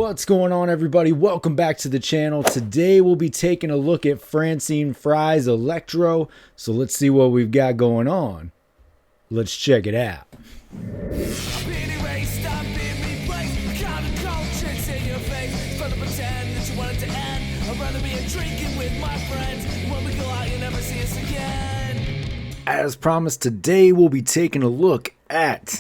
What's going on, everybody? Welcome back to the channel. Today we'll be taking a look at Francine Frye's Electro. So let's see what we've got going on. Let's check it out. As promised, today we'll be taking a look at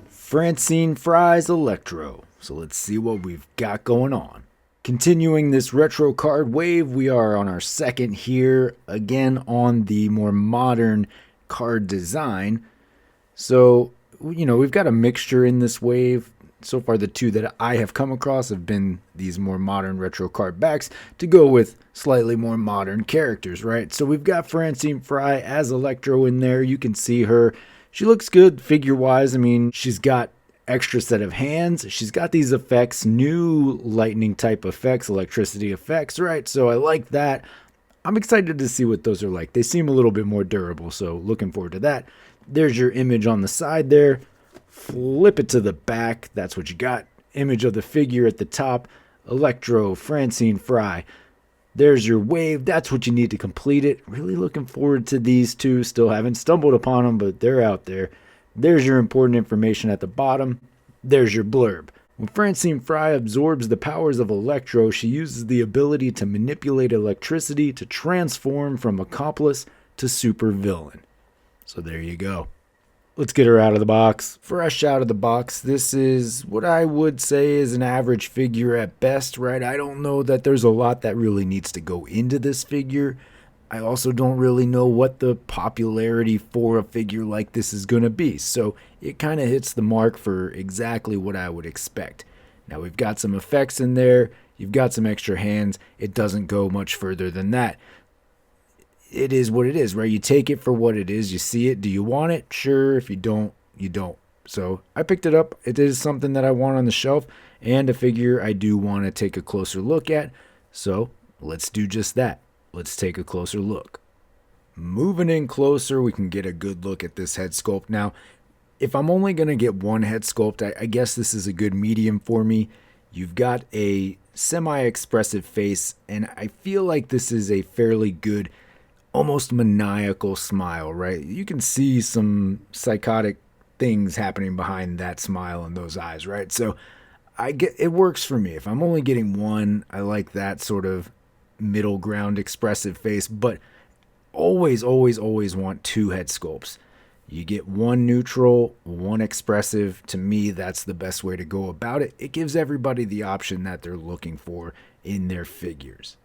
Francine Frye's Electro. So let's see what we've got going on. Continuing this retro card wave, we are on our second here, again on the more modern card design. So, we've got a mixture in this wave. So far, the two that I have come across have been these more modern retro card backs to go with slightly more modern characters, right? So we've got Francine Frye as Electro in there. You can see her. She looks good figure-wise. I mean, she's got extra set of hands. She's got these effects, new lightning type effects, electricity effects, right? So I like that. I'm excited to see what those are like. They seem a little bit more durable, so looking forward to that. There's your image on the side there. Flip it to the back. That's what you got. Image of the figure at the top. Electro, Francine Frye. There's your wave. That's what you need to complete it. Really looking forward to these two. Still haven't stumbled upon them, but they're out there. There's your important information at the bottom. There's your blurb. When Francine Frye absorbs the powers of Electro, she uses the ability to manipulate electricity to transform from accomplice to supervillain. So there you go. Let's get her out of the box. Fresh out of the box, this is what I would say is an average figure at best, right? I don't know that there's a lot that really needs to go into this figure. I also don't really know what the popularity for a figure like this is going to be. So it kind of hits the mark for exactly what I would expect. Now we've got some effects in there. You've got some extra hands. It doesn't go much further than that. It is what it is, right? You take it for what it is. You see it. Do you want it? Sure. If you don't, you don't. So I picked it up. It is something that I want on the shelf and a figure I do want to take a closer look at. So let's do just that. Let's take a closer look. Moving in closer, we can get a good look at this head sculpt. Now, if I'm only going to get one head sculpt, I guess this is a good medium for me. You've got a semi-expressive face, and I feel like this is a fairly good, almost maniacal smile, right? You can see some psychotic things happening behind that smile and those eyes, right? So it works for me. If I'm only getting one, I like that sort of middle ground expressive face, but always want two head sculpts. You get one neutral, one expressive. To me, that's the best way to go about it. It gives everybody the option that they're looking for in their figures.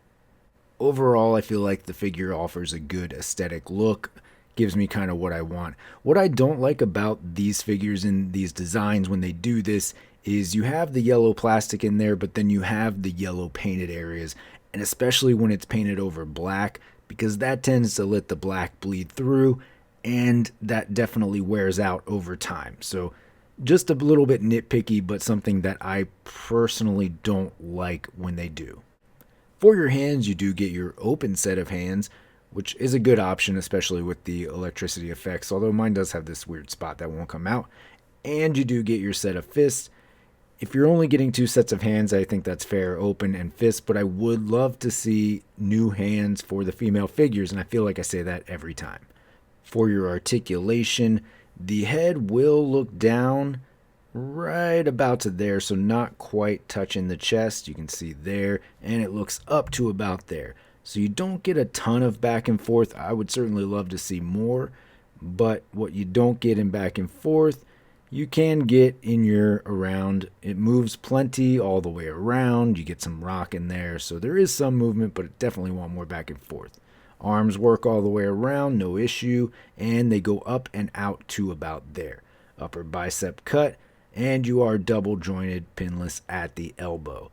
Overall, I feel like the figure offers a good aesthetic look, gives me kind of what I want. What I don't like about these figures and these designs when they do this is you have the yellow plastic in there, but then you have the yellow painted areas. And especially when it's painted over black, because that tends to let the black bleed through, and that definitely wears out over time. So just a little bit nitpicky, but something that I personally don't like when they do. For your hands, you do get your open set of hands, which is a good option, especially with the electricity effects, although mine does have this weird spot that won't come out. And you do get your set of fists. If you're only getting two sets of hands, I think that's fair, open and fist, but I would love to see new hands for the female figures, and I feel like I say that every time. For your articulation, the head will look down right about to there, so not quite touching the chest. You can see there, and it looks up to about there. So you don't get a ton of back and forth. I would certainly love to see more, but what you don't get in back and forth, you can get in your around. It moves plenty all the way around. You get some rock in there. So there is some movement, but definitely want more back and forth. Arms work all the way around, no issue. And they go up and out to about there. Upper bicep cut. And you are double jointed, pinless at the elbow.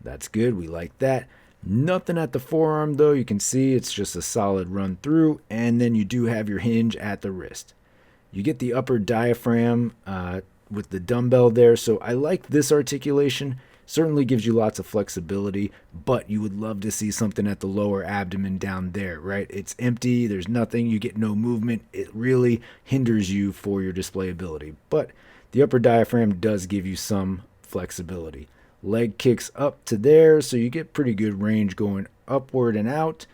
That's good. We like that. Nothing at the forearm though. You can see it's just a solid run through. And then you do have your hinge at the wrist. You get the upper diaphragm with the dumbbell there. So I like this articulation. Certainly gives you lots of flexibility, but you would love to see something at the lower abdomen down there, right? It's empty. There's nothing. You get no movement. It really hinders you for your display ability. But the upper diaphragm does give you some flexibility. Leg kicks up to there, so you get pretty good range going upward and out.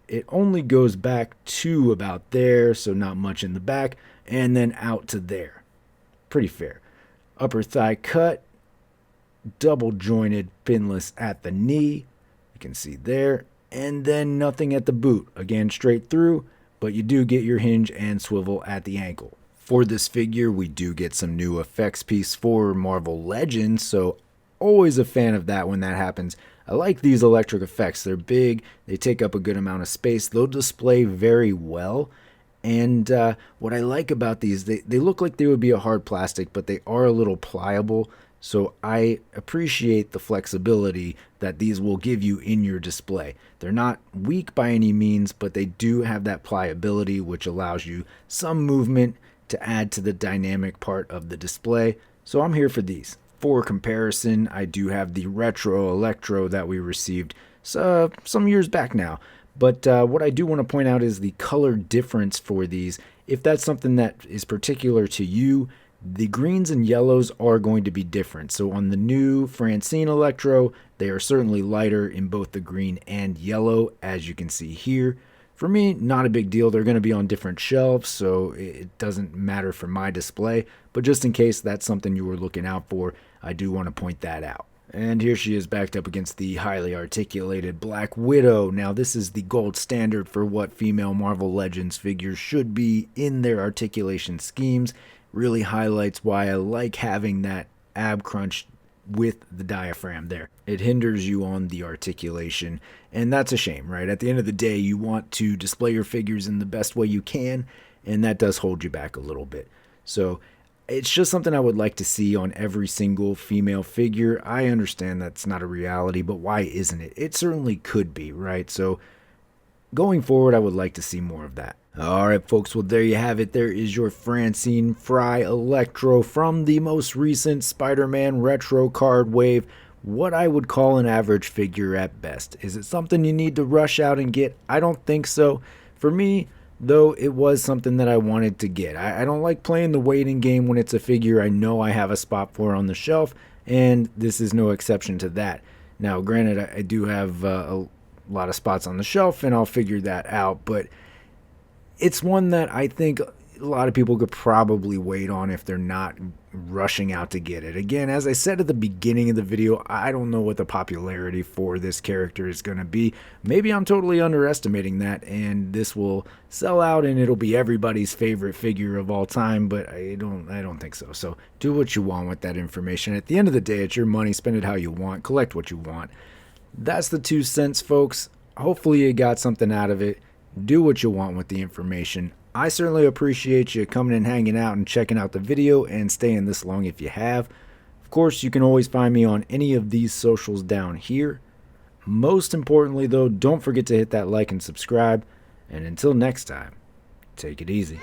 It only goes back to about there, so not much in the back, and then out to there. Pretty fair. Upper thigh cut, double jointed pinless at the knee. You can see there. And then nothing at the boot. Again, straight through, but you do get your hinge and swivel at the ankle. For this figure, we do get some new effects piece for Marvel Legends, so always a fan of that when that happens. I like these electric effects. They're big, they take up a good amount of space, they'll display very well. And what I like about these, they look like they would be a hard plastic, but they are a little pliable. So I appreciate the flexibility that these will give you in your display. They're not weak by any means, but they do have that pliability, which allows you some movement to add to the dynamic part of the display. So I'm here for these. For comparison, I do have the Retro Electro that we received some years back now. But what I do want to point out is the color difference for these. If that's something that is particular to you, the greens and yellows are going to be different. So on the new Francine Electro, they are certainly lighter in both the green and yellow, as you can see here. For me, not a big deal. They're going to be on different shelves, so it doesn't matter for my display. But just in case that's something you were looking out for, I do want to point that out. And here she is backed up against the highly articulated Black Widow. Now, this is the gold standard for what female Marvel Legends figures should be in their articulation schemes. Really highlights why I like having that ab crunch with the diaphragm there. It hinders you on the articulation, and that's a shame, right? At the end of the day, you want to display your figures in the best way you can, and that does hold you back a little bit. So it's just something I would like to see on every single female figure. I understand that's not a reality, but why isn't it? It certainly could be, right? So going forward, I would like to see more of that. All right, folks, well, there you have it. There is your Francine Frye Electro from the most recent Spider-Man retro card wave. What I would call an average figure at best. Is it something you need to rush out and get? I don't think so. For me, though, it was something that I wanted to get. I don't like playing the waiting game when it's a figure I know I have a spot for on the shelf, and this is no exception to that. Now, granted, I do have a lot of spots on the shelf, and I'll figure that out, but it's one that I think a lot of people could probably wait on if they're not rushing out to get it. Again, as I said at the beginning of the video, I don't know what the popularity for this character is going to be. Maybe I'm totally underestimating that, and this will sell out and it'll be everybody's favorite figure of all time, but I don't think so. So do what you want with that information. At the end of the day, it's your money. Spend it how you want. Collect what you want. That's the 2 cents, folks. Hopefully you got something out of it. Do what you want with the information. I certainly appreciate you coming and hanging out and checking out the video and staying this long if you have. Of course, you can always find me on any of these socials down here. Most importantly, though, don't forget to hit that like and subscribe. And until next time, take it easy.